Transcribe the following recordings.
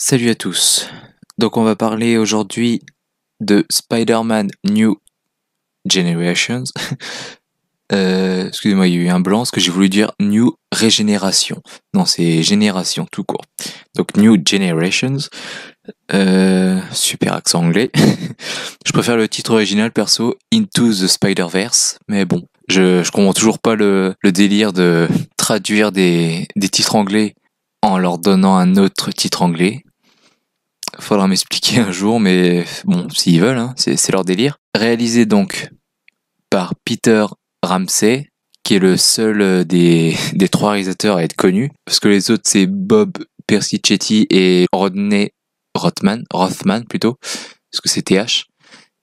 Salut à tous. Donc on va parler aujourd'hui de Spider-Man New Generations. Excusez-moi, il y a eu un blanc, parce que j'ai voulu dire New Régénération. Non, c'est Génération tout court. Donc New Generations. Super accent anglais. Je préfère le titre original perso, Into the Spider-Verse. Mais bon, je comprends toujours pas le délire de traduire des titres anglais en leur donnant un autre titre anglais. Faudra m'expliquer un jour, mais bon, s'ils veulent, hein, c'est leur délire. Réalisé donc par Peter Ramsey, qui est le seul des trois réalisateurs à être connu, parce que les autres c'est Bob Persichetti et Rodney Rothman plutôt, parce que c'est TH.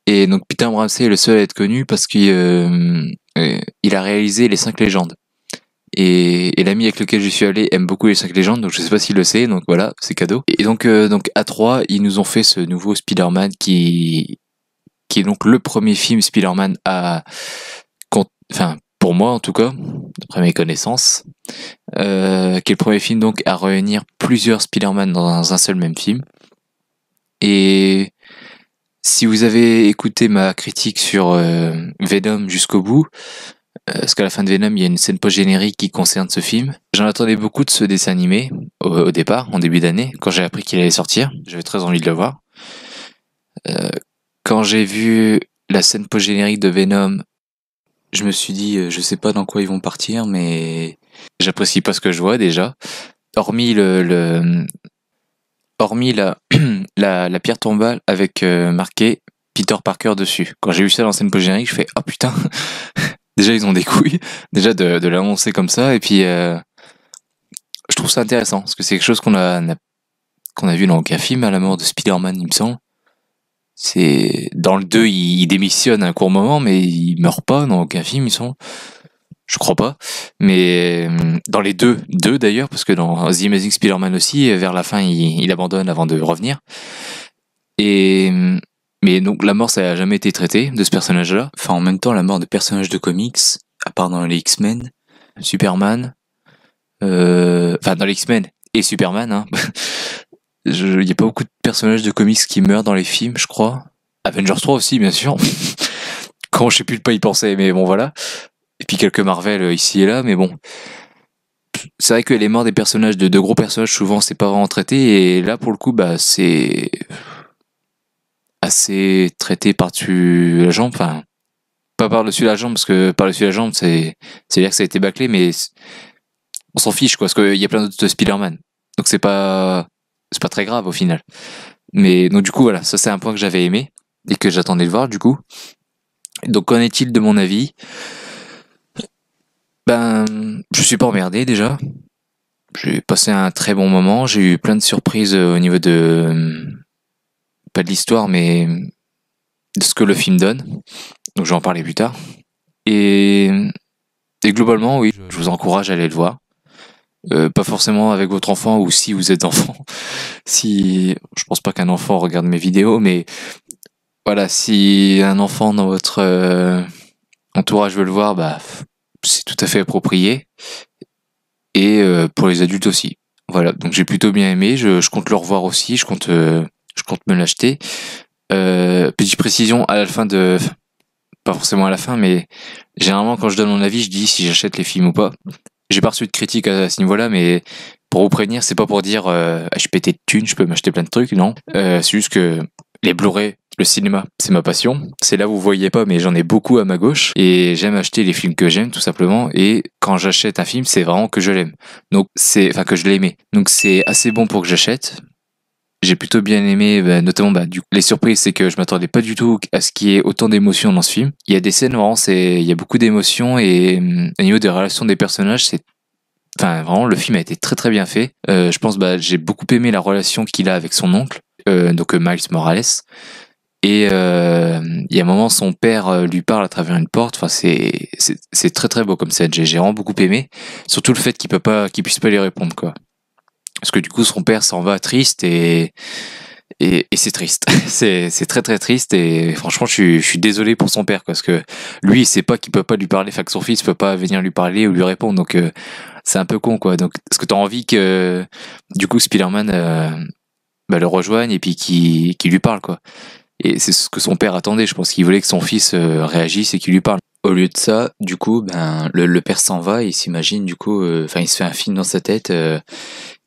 Et donc Peter Ramsey est le seul à être connu parce qu'il a réalisé les 5 légendes. Et l'ami avec lequel je suis allé aime beaucoup les 5 légendes, donc je sais pas s'il le sait, donc voilà, c'est cadeau. Et donc à 3, ils nous ont fait ce nouveau Spider-Man qui est donc le premier film Spider-Man enfin pour moi en tout cas, d'après mes connaissances, qui est le premier film donc à réunir plusieurs Spider-Man dans un seul même film. Et si vous avez écouté ma critique sur Venom jusqu'au bout, parce qu'à la fin de Venom, il y a une scène post-générique qui concerne ce film. J'en attendais beaucoup de ce dessin animé au départ, en début d'année, quand j'ai appris qu'il allait sortir. J'avais très envie de le voir. Quand j'ai vu la scène post-générique de Venom, je me suis dit, je sais pas dans quoi ils vont partir, mais j'apprécie pas ce que je vois déjà. Hormis hormis la pierre tombale avec marqué Peter Parker dessus. Quand j'ai vu ça dans la scène post-générique, je fais oh putain. Déjà, ils ont des couilles, déjà de l'annoncer comme ça, et puis je trouve ça intéressant, parce que c'est quelque chose qu'on a vu dans aucun film, à la mort de Spider-Man, il me semble. C'est dans le 2, il démissionne à un court moment, mais il meurt pas dans aucun film, il me semble. Je crois pas. Mais dans les deux d'ailleurs, parce que dans The Amazing Spider-Man aussi, vers la fin, il abandonne avant de revenir. Mais donc la mort, ça a jamais été traité de ce personnage-là. Enfin, en même temps, la mort de personnages de comics, à part dans les X-Men, Superman, enfin dans les X-Men et Superman, hein. Il y a pas beaucoup de personnages de comics qui meurent dans les films, je crois. Avengers 3 aussi, bien sûr. Quand je sais plus de pas y penser, mais bon voilà. Et puis quelques Marvel ici et là, mais bon. C'est vrai que les morts des personnages, de gros personnages, souvent c'est pas vraiment traité, et là pour le coup, bah c'est assez traité par-dessus la jambe, enfin pas par-dessus la jambe, parce que par-dessus la jambe c'est-à-dire que ça a été bâclé, mais on s'en fiche quoi, parce qu'il y a plein d'autres Spider-Man, donc c'est pas très grave au final. Mais donc du coup voilà, ça c'est un point que j'avais aimé et que j'attendais de voir du coup. Donc qu'en est-il de mon avis? Ben je suis pas emmerdé déjà, j'ai passé un très bon moment, j'ai eu plein de surprises au niveau de pas de l'histoire, mais de ce que le film donne. Donc je vais en parler plus tard. Et, et globalement, oui, je vous encourage à aller le voir. Pas forcément avec votre enfant, ou si vous êtes enfant. Si, je pense pas qu'un enfant regarde mes vidéos, mais voilà, si un enfant dans votre entourage veut le voir, bah c'est tout à fait approprié. Et pour les adultes aussi. Voilà, donc j'ai plutôt bien aimé. Je compte le revoir aussi. Je compte me l'acheter. Petite précision à la fin de, pas forcément à la fin, mais généralement quand je donne mon avis, je dis si j'achète les films ou pas. J'ai pas reçu de critique à ce niveau-là, mais pour vous prévenir, c'est pas pour dire je suis pété de thunes, je peux m'acheter plein de trucs, non. C'est juste que les Blu-ray, le cinéma, c'est ma passion. C'est là où vous voyez pas, mais j'en ai beaucoup à ma gauche, et j'aime acheter les films que j'aime tout simplement. Et quand j'achète un film, c'est vraiment que je l'aime. Donc que je l'aimais. Donc c'est assez bon pour que j'achète. J'ai plutôt bien aimé, notamment les surprises, c'est que je m'attendais pas du tout à ce qu'il y ait autant d'émotions dans ce film. Il y a des scènes vraiment, il y a beaucoup d'émotions, et au niveau des relations des personnages, vraiment le film a été très très bien fait. Je pense j'ai beaucoup aimé la relation qu'il a avec son oncle, donc Miles Morales. Et il y a un moment, son père lui parle à travers une porte. Enfin, c'est très très beau comme scène. J'ai vraiment beaucoup aimé. Surtout le fait qu'il puisse pas lui répondre, quoi. Parce que du coup, son père s'en va triste, et c'est triste. c'est très très triste, et franchement, je suis désolé pour son père, parce que lui, il sait pas qu'il peut pas lui parler, enfin que son fils peut pas venir lui parler ou lui répondre, donc c'est un peu con, quoi. Donc, est-ce que t'as envie que, du coup, Spider-Man le rejoigne et puis qui lui parle, quoi. Et c'est ce que son père attendait. Je pense qu'il voulait que son fils réagisse et qu'il lui parle. Au lieu de ça, du coup, le père s'en va et il s'imagine, du coup, enfin, il se fait un film dans sa tête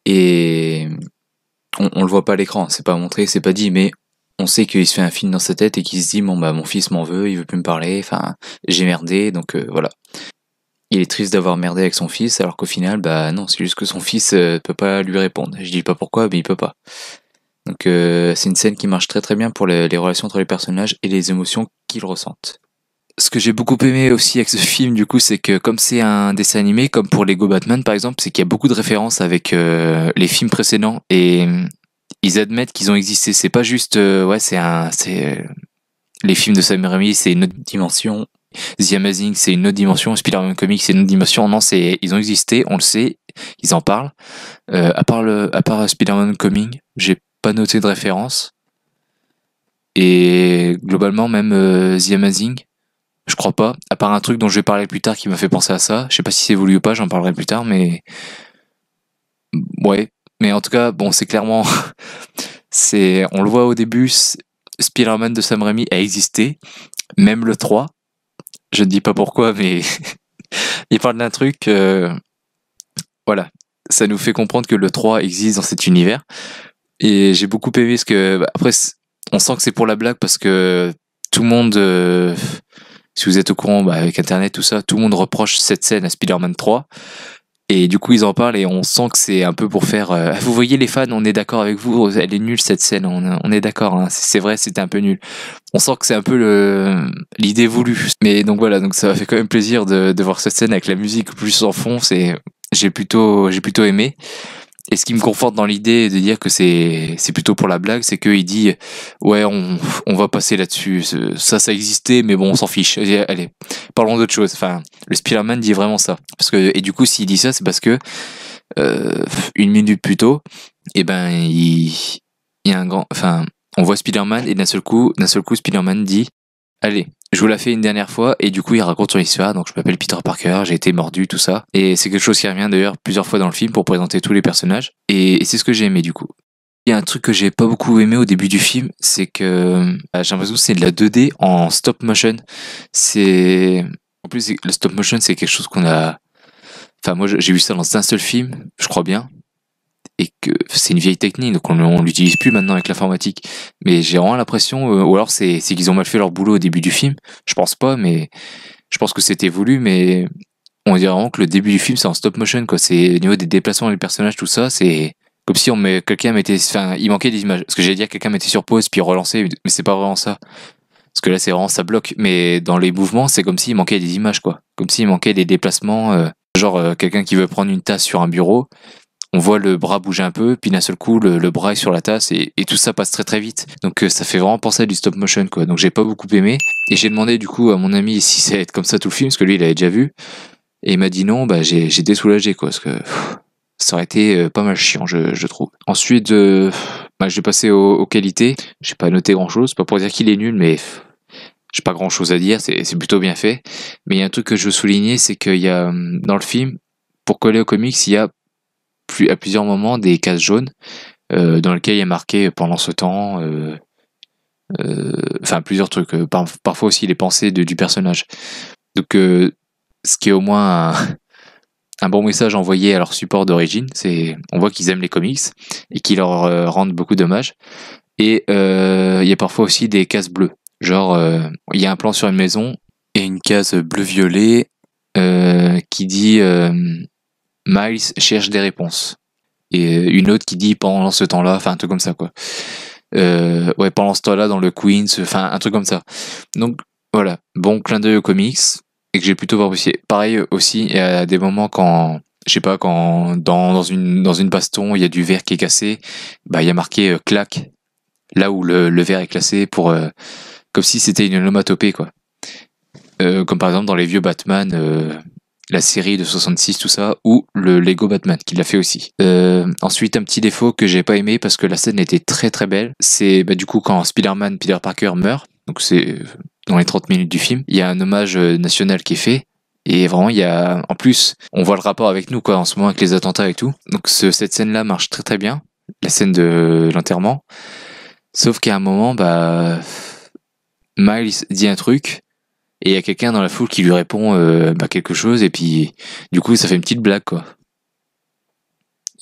et on le voit pas à l'écran, c'est pas montré, c'est pas dit, mais on sait qu'il se fait un film dans sa tête et qu'il se dit, bon, mon fils m'en veut, il veut plus me parler, enfin, j'ai merdé, donc voilà. Il est triste d'avoir merdé avec son fils, alors qu'au final, non, c'est juste que son fils peut pas lui répondre. Je dis pas pourquoi, mais il peut pas. Donc c'est une scène qui marche très très bien pour les relations entre les personnages et les émotions qu'ils ressentent. Ce que j'ai beaucoup aimé aussi avec ce film, du coup, c'est que comme c'est un dessin animé, comme pour Lego Batman par exemple, c'est qu'il y a beaucoup de références avec les films précédents et ils admettent qu'ils ont existé. C'est pas juste, les films de Sam Raimi, c'est une autre dimension. The Amazing, c'est une autre dimension. Spider-Man Comics, c'est une autre dimension. Non, ils ont existé, on le sait, ils en parlent. À part Spider-Man Comics, j'ai pas noté de référence. Et globalement, même The Amazing, je crois pas. À part un truc dont je vais parler plus tard qui m'a fait penser à ça. Je sais pas si c'est voulu ou pas, j'en parlerai plus tard, mais ouais. Mais en tout cas, bon, c'est clairement, on le voit au début, Spider-Man de Sam Raimi a existé, même le 3. Je ne dis pas pourquoi, mais il parle d'un truc, voilà. Ça nous fait comprendre que le 3 existe dans cet univers. Et j'ai beaucoup aimé ce que, après, on sent que c'est pour la blague parce que tout le monde, si vous êtes au courant, avec Internet, tout ça, tout le monde reproche cette scène à Spider-Man 3. Et du coup, ils en parlent et on sent que c'est un peu pour faire... vous voyez les fans, on est d'accord avec vous, elle est nulle cette scène, on est d'accord, hein, c'est vrai, c'était un peu nul. On sent que c'est un peu l'idée voulue. Mais donc voilà, donc ça m'a fait quand même plaisir de voir cette scène avec la musique plus en fond, j'ai plutôt aimé. Et ce qui me conforte dans l'idée de dire que c'est plutôt pour la blague, c'est qu'il dit ouais, on va passer là-dessus, ça existait, mais bon, on s'en fiche, allez, parlons d'autre chose. Enfin, le Spider-Man dit vraiment ça, parce que, et du coup, s'il dit ça, c'est parce que une minute plus tôt, il y a un grand, enfin, on voit Spider-Man et d'un seul coup Spider-Man dit allez, je vous la fais une dernière fois, et du coup il raconte son histoire. Donc je m'appelle Peter Parker, j'ai été mordu, tout ça, et c'est quelque chose qui revient d'ailleurs plusieurs fois dans le film pour présenter tous les personnages, et c'est ce que j'ai aimé du coup. Il y a un truc que j'ai pas beaucoup aimé au début du film, c'est que j'ai l'impression que c'est de la 2D en stop motion. En plus, le stop motion, c'est quelque chose qu'on a, enfin moi j'ai vu ça dans un seul film, je crois bien, et que c'est une vieille technique, donc on l'utilise plus maintenant avec l'informatique. Mais j'ai vraiment l'impression, ou alors c'est qu'ils ont mal fait leur boulot au début du film. Je pense pas, mais je pense que c'était voulu, mais on dirait vraiment que le début du film c'est en stop motion, quoi. C'est au niveau des déplacements des personnages, tout ça, c'est comme si il manquait des images. Parce que j'allais dire quelqu'un mettait sur pause puis relançait, mais c'est pas vraiment ça. Parce que là c'est vraiment ça bloque. Mais dans les mouvements, c'est comme s'il manquait des images, quoi. Comme s'il manquait des déplacements, quelqu'un qui veut prendre une tasse sur un bureau. On voit le bras bouger un peu, puis d'un seul coup, le bras est sur la tasse, et tout ça passe très très vite. Donc ça fait vraiment penser à du stop motion, quoi. Donc j'ai pas beaucoup aimé. Et j'ai demandé du coup à mon ami si ça allait être comme ça tout le film, parce que lui il avait déjà vu. Et il m'a dit non, j'ai désoulagé, quoi, parce que ça aurait été pas mal chiant, je trouve. Ensuite, je vais passer aux qualités. J'ai pas noté grand chose, pas pour dire qu'il est nul, mais j'ai pas grand chose à dire, c'est plutôt bien fait. Mais il y a un truc que je veux souligner, c'est qu'il y a, dans le film, pour coller aux comics, il y a à plusieurs moments des cases jaunes dans lesquelles il y a marqué pendant ce temps, enfin plusieurs trucs, parfois aussi les pensées du personnage. Donc ce qui est au moins un bon message envoyé à leur support d'origine, on voit qu'ils aiment les comics et qu'ils leur rendent beaucoup d'hommages. Et il y a parfois aussi des cases bleues, genre il y a un plan sur une maison et une case bleu-violet qui dit Miles cherche des réponses. Et une autre qui dit pendant ce temps-là, enfin un truc comme ça, quoi. Ouais, pendant ce temps-là dans le Queens, enfin un truc comme ça. Donc voilà, bon clin d'œil aux comics et que j'ai plutôt apprécié. Pareil aussi, il y a des moments quand, je sais pas, quand dans une baston, il y a du verre qui est cassé, il y a marqué claque, là où le verre est classé pour comme si c'était une onomatopée, quoi. Comme par exemple dans les vieux Batman, la série de 66, tout ça, ou le Lego Batman, qui l'a fait aussi. Ensuite, un petit défaut que j'ai pas aimé parce que la scène était très très belle, c'est du coup quand Spider-Man, Peter Parker meurt, donc c'est dans les 30 minutes du film, il y a un hommage national qui est fait, et vraiment il y a, en plus, on voit le rapport avec nous, quoi, en ce moment avec les attentats et tout, donc cette scène-là marche très très bien. la scène de l'enterrement. Sauf qu'à un moment, Miles dit un truc et il y a quelqu'un dans la foule qui lui répond quelque chose et puis du coup ça fait une petite blague quoi.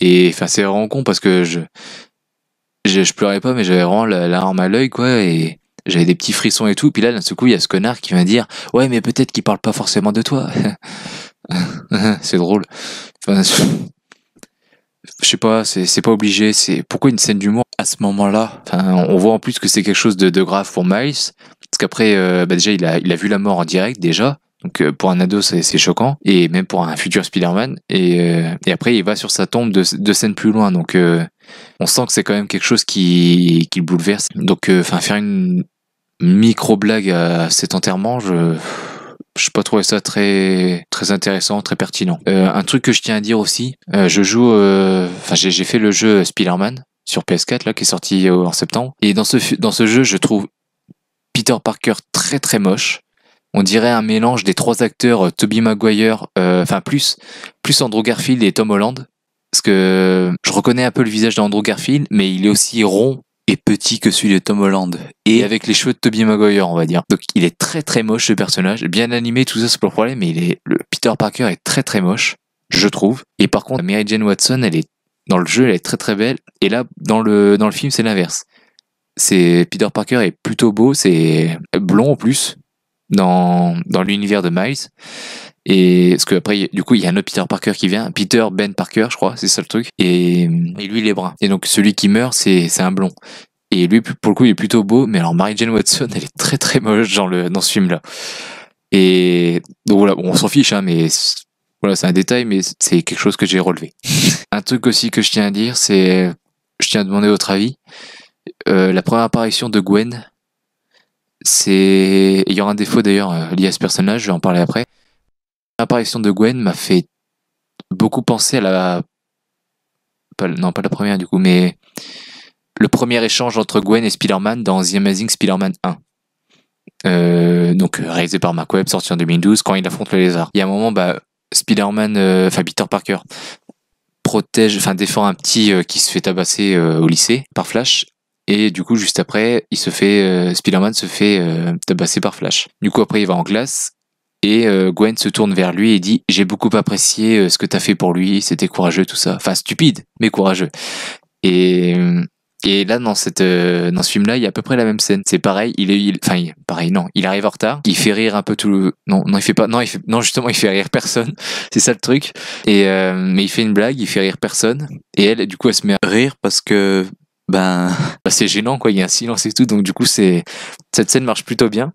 Et enfin c'est vraiment con parce que je pleurais pas mais j'avais vraiment la larme à l'œil quoi et j'avais des petits frissons et tout. Puis là d'un seul coup il y a ce connard qui vient dire ouais mais peut-être qu'il parle pas forcément de toi. C'est drôle. Enfin, je sais pas, c'est pas obligé. C'est pourquoi une scène d'humour à ce moment-là. Enfin, on voit en plus que c'est quelque chose de grave pour Miles, parce qu'après, déjà il a vu la mort en direct déjà. Donc pour un ado c'est choquant et même pour un futur Spider-Man et après il va sur sa tombe deux scènes plus loin donc on sent que c'est quand même quelque chose qui le bouleverse donc enfin faire une micro blague à cet enterrement je pas trouvé ça très très intéressant, très pertinent. Un truc que je tiens à dire aussi, je joue, enfin j'ai fait le jeu Spider-Man sur PS4 là qui est sorti en septembre. Et dans ce jeu, je trouve Peter Parker très très moche. On dirait un mélange des trois acteurs Tobey Maguire, enfin plus Andrew Garfield et Tom Holland. Parce que je reconnais un peu le visage d'Andrew Garfield, mais il est aussi rond et petit que celui de Tom Holland. Et avec les cheveux de Tobey Maguire, on va dire. Donc il est très très moche ce personnage. Bien animé, tout ça c'est pas le problème, mais le Peter Parker est très très moche, je trouve. Et par contre, Mary Jane Watson, elle est dans le jeu, elle est très très belle. Et là, dans le film, c'est l'inverse. C'est Peter Parker est plutôt beau, c'est blond en plus dans l'univers de Miles. Et parce que après, du coup, il y a un autre Peter Parker qui vient, Peter Ben Parker, je crois, c'est ça le truc. Et lui, il est brun. Et donc celui qui meurt, c'est un blond. Et lui, pour le coup, il est plutôt beau. Mais alors, Mary Jane Watson, elle est très très moche dans ce film-là. Et donc voilà, bon, on s'en fiche, hein, mais voilà, c'est un détail, mais c'est quelque chose que j'ai relevé. Un truc aussi que je tiens à dire, c'est, je tiens à demander votre avis. La première apparition de Gwen, il y aura un défaut d'ailleurs lié à ce personnage, je vais en parler après. L'apparition de Gwen m'a fait beaucoup penser à non, pas la première du coup, mais le premier échange entre Gwen et Spider-Man dans The Amazing Spider-Man 1. Donc réalisé par Mark Webb, sorti en 2012, quand il affronte le lézard. Il y a un moment, Spider-Man, Peter Parker défend un petit qui se fait tabasser au lycée par Flash. Et du coup, juste après, Spider-Man se fait tabasser par Flash. Du coup, après, il va en classe. Et Gwen se tourne vers lui et dit « J'ai beaucoup apprécié ce que t'as fait pour lui, c'était courageux, tout ça. » Enfin, stupide, mais courageux. Et là, dans ce film-là, il y a à peu près la même scène. C'est pareil, il arrive en retard, il fait rire un peu tout le... Non, il fait pas... Non, justement, il fait rire personne. C'est ça le truc. Mais il fait une blague, il fait rire personne. Et elle, du coup, elle se met à rire parce que... c'est gênant, quoi. Il y a un silence et tout. Donc, du coup, cette scène marche plutôt bien.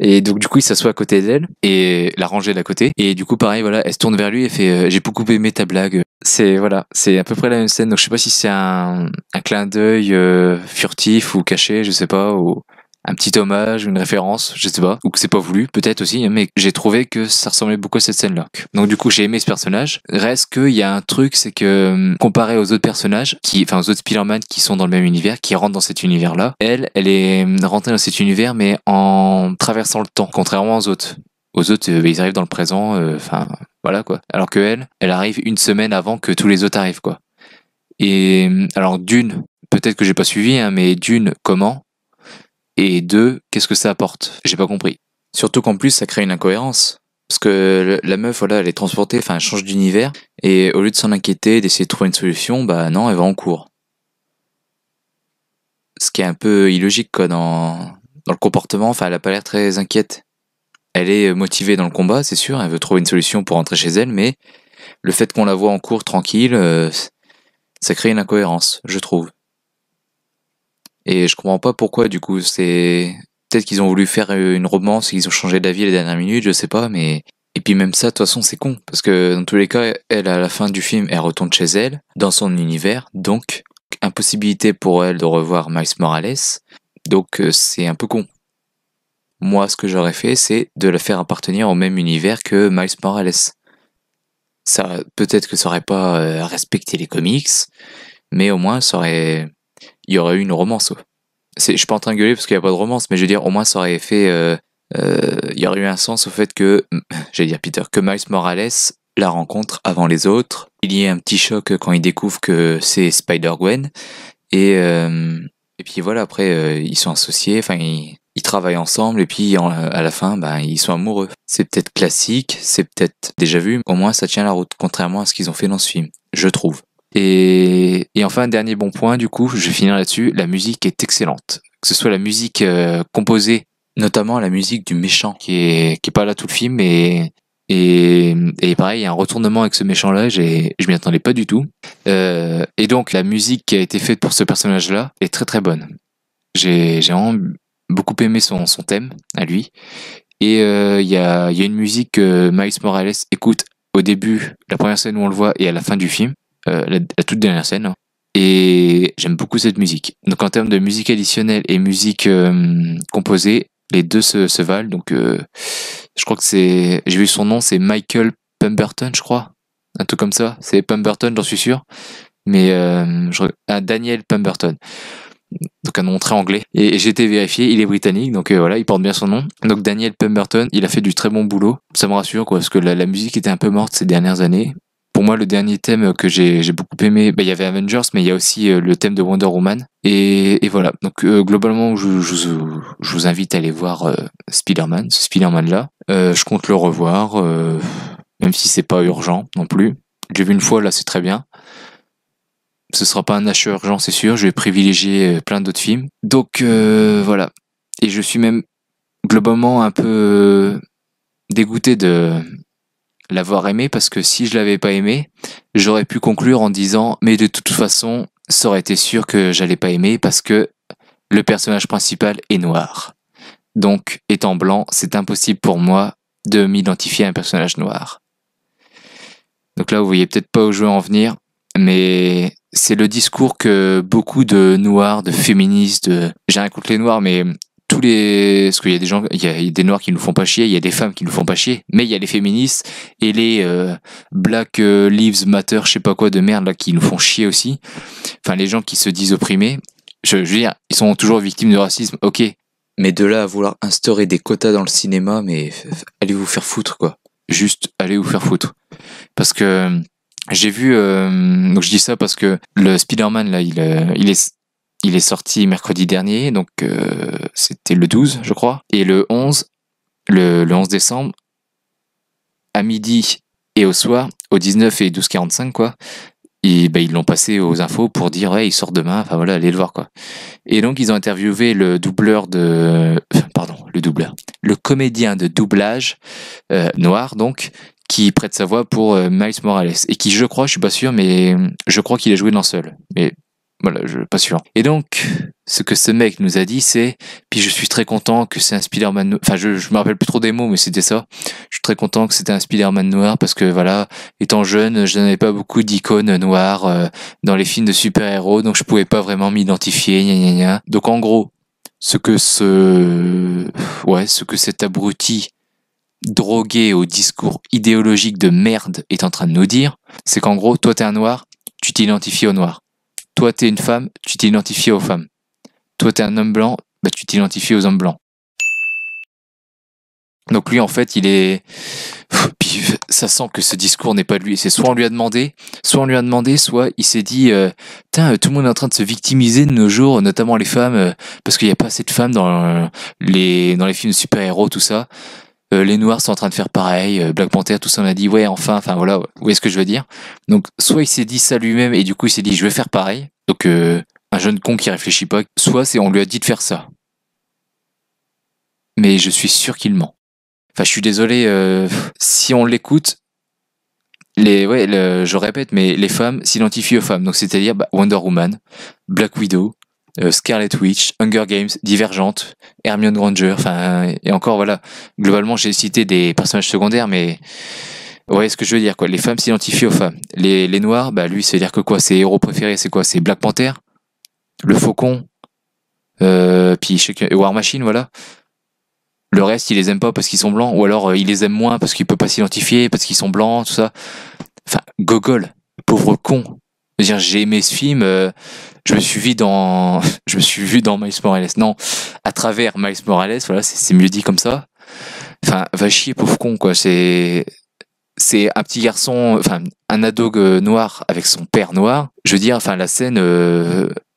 Et donc du coup il s'assoit à côté d'elle et la rangée d'à côté et du coup pareil voilà elle se tourne vers lui et fait j'ai beaucoup aimé ta blague. C'est à peu près la même scène donc je sais pas si c'est un clin d'œil furtif ou caché, je sais pas, ou un petit hommage, une référence, je sais pas, ou que c'est pas voulu, peut-être aussi, mais j'ai trouvé que ça ressemblait beaucoup à cette scène-là. Donc du coup, j'ai aimé ce personnage. Reste qu'il y a un truc, c'est que comparé aux autres personnages, aux autres Spider-Man qui sont dans le même univers, qui rentrent dans cet univers-là, elle est rentrée dans cet univers, mais en traversant le temps, contrairement aux autres. Aux autres, ils arrivent dans le présent, voilà quoi. Alors que elle arrive une semaine avant que tous les autres arrivent, quoi. Et alors d'une, peut-être que j'ai pas suivi, hein, mais d'une, comment? Et deux, qu'est-ce que ça apporte? J'ai pas compris. Surtout qu'en plus, ça crée une incohérence. Parce que la meuf, voilà, elle est transportée, elle change d'univers, et au lieu de s'en inquiéter, d'essayer de trouver une solution, non, elle va en cours. Ce qui est un peu illogique, quoi, dans le comportement, elle a pas l'air très inquiète. Elle est motivée dans le combat, c'est sûr, elle veut trouver une solution pour rentrer chez elle, mais le fait qu'on la voit en cours tranquille, ça crée une incohérence, je trouve. Et je comprends pas pourquoi, du coup, peut-être qu'ils ont voulu faire une romance et qu'ils ont changé d'avis les dernières minutes, je sais pas, mais... Et puis même ça, de toute façon, c'est con. Parce que dans tous les cas, elle, à la fin du film, elle retourne chez elle, dans son univers, donc impossibilité pour elle de revoir Miles Morales. Donc c'est un peu con. Moi, ce que j'aurais fait, c'est de la faire appartenir au même univers que Miles Morales. Ça, peut-être que ça aurait pas respecté les comics, mais au moins, il y aurait eu une romance. Je suis pas en train de gueuler parce qu'il n'y a pas de romance, mais je veux dire, au moins ça aurait fait... il y aurait eu un sens au fait que, que Miles Morales la rencontre avant les autres. Il y a un petit choc quand il découvre que c'est Spider-Gwen. Et puis voilà, après, ils sont associés, enfin, ils travaillent ensemble, et puis à la fin, ben, ils sont amoureux. C'est peut-être classique, c'est peut-être déjà vu, mais au moins ça tient la route, contrairement à ce qu'ils ont fait dans ce film, je trouve. Et enfin, dernier bon point, du coup, je vais finir là-dessus, la musique est excellente. Que ce soit la musique composée, notamment la musique du méchant, qui est pas là tout le film, et pareil, il y a un retournement avec ce méchant-là, je m'y attendais pas du tout. Et donc, la musique qui a été faite pour ce personnage-là est très très bonne. J'ai vraiment beaucoup aimé son thème, à lui. Et il y a une musique que Miles Morales écoute au début, la première scène où on le voit, et à la fin du film, la toute dernière scène. Hein. Et j'aime beaucoup cette musique. Donc en termes de musique additionnelle et musique composée, les deux se valent. Donc je crois que j'ai vu son nom, c'est Michael Pemberton, je crois. Un truc comme ça. C'est Pemberton, j'en suis sûr. Mais Daniel Pemberton. Donc un nom très anglais. Et j'ai été vérifié, il est britannique, donc voilà, il porte bien son nom. Donc Daniel Pemberton, il a fait du très bon boulot. Ça me rassure, quoi, parce que la musique était un peu morte ces dernières années. Pour moi, le dernier thème que j'ai beaucoup aimé, il y avait Avengers, mais il y a aussi le thème de Wonder Woman. Et voilà. Donc globalement, je vous invite à aller voir Spider-Man, ce Spider-Man-là. Je compte le revoir, même si c'est pas urgent non plus. J'ai vu une fois, là, c'est très bien. Ce sera pas un achat urgent, c'est sûr. Je vais privilégier plein d'autres films. Donc voilà. Et je suis même globalement un peu dégoûté de l'avoir aimé, parce que si je l'avais pas aimé, j'aurais pu conclure en disant mais de toute façon, ça aurait été sûr que j'allais pas aimer parce que le personnage principal est noir. Donc, étant blanc, c'est impossible pour moi de m'identifier à un personnage noir. Donc là, vous voyez peut-être pas où je veux en venir, mais c'est le discours que beaucoup de noirs, de féministes, j'ai rien contre les noirs, mais parce qu'il y a des gens, il y a des noirs qui nous font pas chier, il y a des femmes qui nous font pas chier, mais il y a les féministes et les Black Lives Matter, je sais pas quoi de merde là, qui nous font chier aussi. Enfin, les gens qui se disent opprimés, je veux dire, ils sont toujours victimes de racisme, ok. Mais de là à vouloir instaurer des quotas dans le cinéma, mais allez vous faire foutre, quoi. Juste, allez vous faire foutre. Parce que j'ai vu, donc je dis ça parce que le Spider-Man là, il est sorti mercredi dernier, donc c'était le 12, je crois, et le 11 décembre, à midi et au soir, au 19 et 12h45 quoi, ils l'ont passé aux infos pour dire ouais, il sort demain, enfin voilà, allez le voir quoi. Et donc ils ont interviewé le comédien de doublage noir donc, qui prête sa voix pour Miles Morales, et qui, je crois, je suis pas sûr, mais je crois qu'il a joué dans Seul. Mais voilà, je suis pas sûr. Et donc, ce que ce mec nous a dit, c'est, puis je suis très content que c'est un Spider-Man, enfin je me rappelle plus trop des mots, mais c'était ça. Je suis très content que c'était un Spider-Man noir, parce que voilà, étant jeune, je n'avais pas beaucoup d'icônes noires dans les films de super-héros, donc je pouvais pas vraiment m'identifier, gna gna gna. Donc en gros, ce que cet abruti drogué au discours idéologique de merde est en train de nous dire, c'est qu'en gros, toi t'es un noir, tu t'identifies aux noirs. Toi t'es une femme, tu t'identifies aux femmes. Toi t'es un homme blanc, bah tu t'identifies aux hommes blancs. Donc lui en fait il est... Puis ça sent que ce discours n'est pas de lui. C'est soit on lui a demandé, soit il s'est dit tout le monde est en train de se victimiser de nos jours, notamment les femmes, parce qu'il n'y a pas assez de femmes dans les films de super-héros, tout ça. Les noirs sont en train de faire pareil, Black Panther, tout ça, on a dit ouais, enfin voilà, vous voyez ce que je veux dire. Donc soit il s'est dit ça lui-même et du coup il s'est dit je vais faire pareil, donc un jeune con qui réfléchit pas, soit c'est on lui a dit de faire ça. Mais je suis sûr qu'il ment. Enfin, je suis désolé, si on l'écoute, je répète, mais les femmes s'identifient aux femmes, donc c'est-à-dire Wonder Woman, Black Widow, Scarlet Witch, Hunger Games, Divergente, Hermione Granger, enfin, et encore voilà, globalement j'ai cité des personnages secondaires, mais ouais, ce que je veux dire, quoi, les femmes s'identifient aux femmes. Les noirs, lui, c'est-à-dire que quoi, ses héros préférés, c'est quoi? C'est Black Panther, le Faucon, puis War Machine, voilà. Le reste, il les aime pas parce qu'ils sont blancs, ou alors il les aime moins parce qu'il peut pas s'identifier, parce qu'ils sont blancs, tout ça. Enfin, gogol, pauvre con. Je veux dire, j'ai aimé ce film, je me suis vu dans Miles Morales. Non, à travers Miles Morales, voilà, c'est mieux dit comme ça. Enfin, va chier, pauvre con, quoi. C'est c'est un petit garçon, enfin un ado noir avec son père noir. Je veux dire, enfin la scène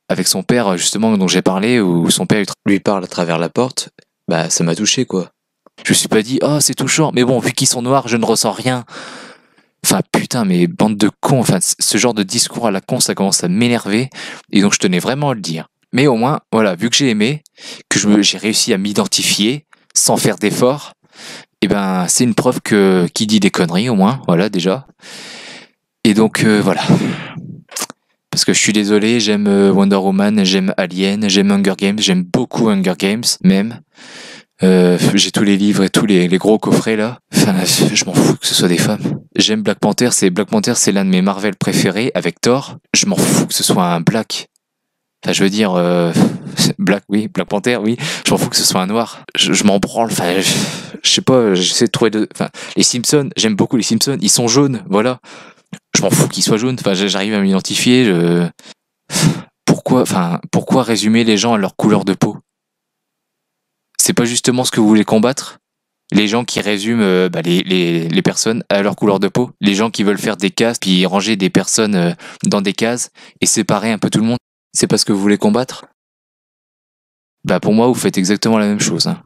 avec son père justement dont j'ai parlé, où son père lui parle à travers la porte, bah ça m'a touché quoi. Je me suis pas dit oh c'est touchant, mais bon vu qu'ils sont noirs je ne ressens rien. Enfin putain mais bande de cons, enfin ce genre de discours à la con ça commence à m'énerver et donc je tenais vraiment à le dire. Mais au moins voilà, vu que j'ai aimé, que j'ai réussi à m'identifier sans faire d'efforts, et ben c'est une preuve que qui dit des conneries au moins, voilà déjà. Et donc voilà. Parce que je suis désolé, j'aime Wonder Woman, j'aime Alien, j'aime Hunger Games, j'aime beaucoup Hunger Games même. J'ai tous les livres et tous les gros coffrets là. Enfin, je m'en fous que ce soit des femmes. J'aime Black Panther, c'est l'un de mes Marvel préférés avec Thor. Je m'en fous que ce soit un black. Enfin, je veux dire, Black, oui, Black Panther, oui. Je m'en fous que ce soit un noir. Je m'en branle. Enfin, je sais pas, j'essaie de trouver Enfin, les Simpsons, j'aime beaucoup les Simpsons. Ils sont jaunes, voilà. Je m'en fous qu'ils soient jaunes. Enfin, j'arrive à m'identifier. Pourquoi résumer les gens à leur couleur de peau? C'est pas justement ce que vous voulez combattre? Les gens qui résument les personnes à leur couleur de peau? Les gens qui veulent faire des cases, puis ranger des personnes dans des cases et séparer un peu tout le monde? C'est pas ce que vous voulez combattre? Bah pour moi, vous faites exactement la même chose, hein.